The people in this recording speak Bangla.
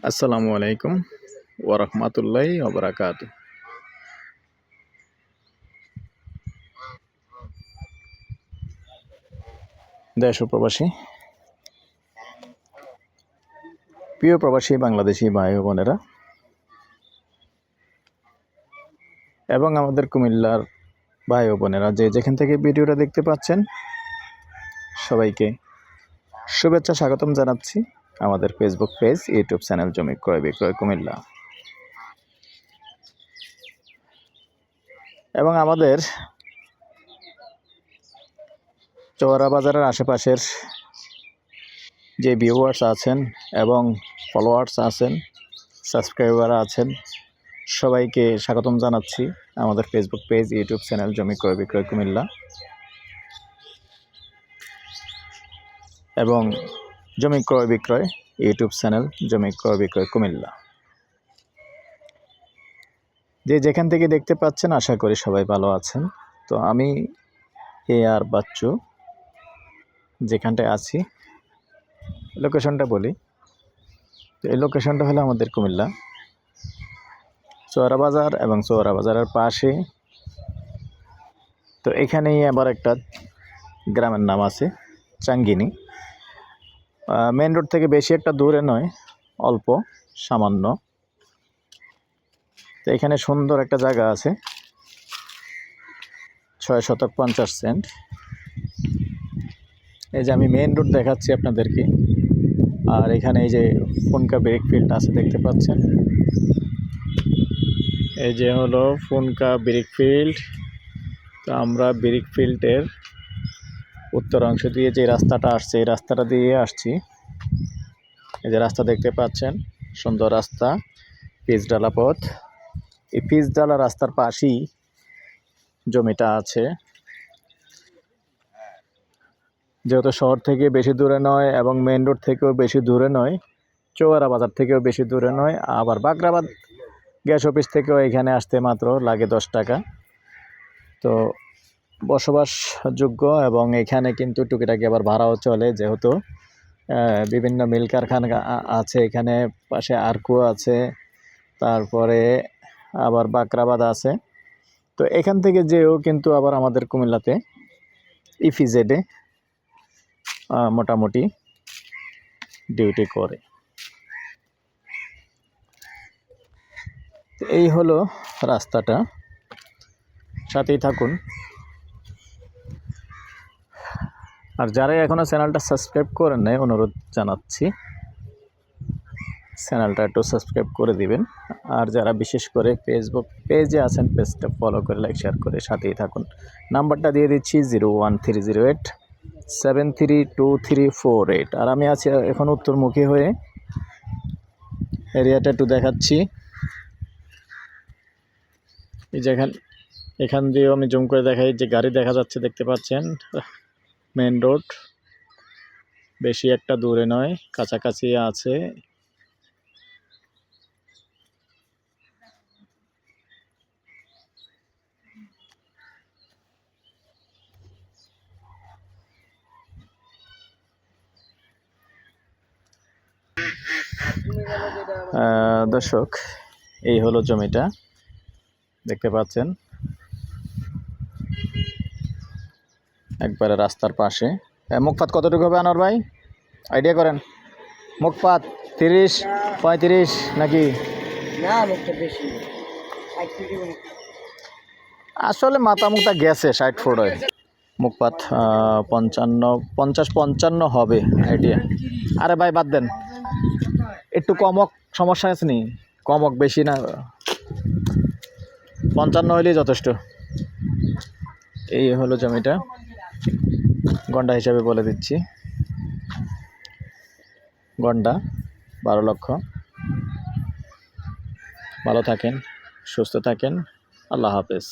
আসসালামু আলাইকুম ওয়া রাহমাতুল্লাহি ওয়া বারাকাতুহু। দেশ ও প্রবাসী, প্রিয় প্রবাসী বাংলাদেশি ভাই ও বোনেরা এবং আমাদের কুমিল্লার ভাই ও বোনেরা যে যেখান থেকে ভিডিওটা দেখতে পাচ্ছেন, সবাইকে শুভেচ্ছা স্বাগতম জানাচ্ছি আমাদের ফেসবুক পেজ, ইউটিউব চ্যানেল জমি ক্রয় বিক্রয় কুমিল্লা এবং আমাদের চৌরা বাজারের আশেপাশের যে ভিউয়ার্স আছেন এবং ফলোয়ার্স আছেন, সাবস্ক্রাইবার আছেন, সবাইকে স্বাগতম জানাচ্ছি আমাদের ফেসবুক পেজ, ইউটিউব চ্যানেল জমি ক্রয় বিক্রয় কুমিল্লা এবং জমি ক্রয় বিক্রয় ইউটিউব চ্যানেল জমি ক্রয় বিক্রয় কুমিল্লা। যে যেখান থেকে দেখতে পাচ্ছেন, আশা করি সবাই ভালো আছেন। তো আমি আর বাচ্চু যেখানটায় আছি, লোকেশনটা বলি। তো এই লোকেশনটা হলো আমাদের কুমিল্লা চৌরা বাজার এবং চৌরা বাজারের পাশে। তো এখানেই আবার একটা গ্রামের নাম আছে চাঙ্গিনী। মেন রোড থেকে বেশি একটা দূরে নয়, অল্প সামান্য। তো এখানে সুন্দর একটা জায়গা আছে, 6 শতক 50 সেন্ট। এই যে আমি মেন রোড দেখাচ্ছি আপনাদেরকে, আর এখানে এই যে ফুনকা ব্রিক ফিল্ড আছে দেখতে পাচ্ছেন। এই যে হলো ফুনকা ব্রিক ফিল্ড। তো আমরা ব্রিক ফিল্ডের উত্তর অংশ দিয়ে যে রাস্তাটা আসছে, এই রাস্তাটা দিয়ে আসছি। এই যে রাস্তা দেখতে পাচ্ছেন, সুন্দর রাস্তা, পিচঢালা পথ। এই পিচঢালা রাস্তার পাশেই জমিটা আছে। যেহেতু শহর থেকে বেশি দূরে নয় এবং মেন রোড থেকেও বেশি দূরে নয়, চৌরা বাজার থেকেও বেশি দূরে নয়, আবার বাগরাবাদ গ্যাস অফিস থেকেও এখানে আসতে মাত্র লাগে 10 টাকা। তো বসবাসযোগ্য এবং এখানে কিন্তু টুকিটাকি আবার ভাড়াও চলে, যেহেতু বিভিন্ন মিল কারখানা আছে এখানে, পাশে আরকু আছে, তারপরে আবার বাকরাবাদ আছে। তো এখান থেকে যেও কিন্তু আবার আমাদের কুমিল্লাতে ইপিজেডে মোটামুটি ডিউটি করে। এই হলো রাস্তাটা, সাথেই থাকুন। আর যারা এখনও চ্যানেলটা সাবস্ক্রাইব করেন নাই, অনুরোধ জানাচ্ছি চ্যানেলটা একটু সাবস্ক্রাইব করে দিবেন। আর যারা বিশেষ করে ফেসবুক পেজে আছেন, পেজটা ফলো করে লাইক শেয়ার করে সাথেই থাকুন। নাম্বারটা দিয়ে দিচ্ছি 01308 732348। আর আমি আছি এখন উত্তরমুখী হয়ে, এরিয়াটা একটু দেখাচ্ছি। এই যে এখান দিয়েও আমি জুম করে দেখাই, যে গাড়ি দেখা যাচ্ছে দেখতে পাচ্ছেন। মেন রোড বেশি একটা দূরে নয়, কাছাকাছি আছে। দর্শক, এই হলো জমিটা দেখতে পাচ্ছেন, একবারে রাস্তার পাশে। মুখপাত কতটুকু হবে আনোয়ার ভাই, আইডিয়া করেন? মুখপাত 30-35 নাকি? আসলে মাথা মুখটা গেছে 60 ফুট হয়। মুখপাত 50-55 হবে আইডিয়া। আরে ভাই বাদ দেন, একটু কমক, সমস্যা আছে নি? কমক, বেশি না, 55 হলেই যথেষ্ট। এই হলো জমিটা, গন্ডা হিসাবে বলে দিচ্ছি, গন্ডা 12 লক্ষ। ভালো থাকেন, সুস্থ থাকেন, আল্লাহ হাফেজ।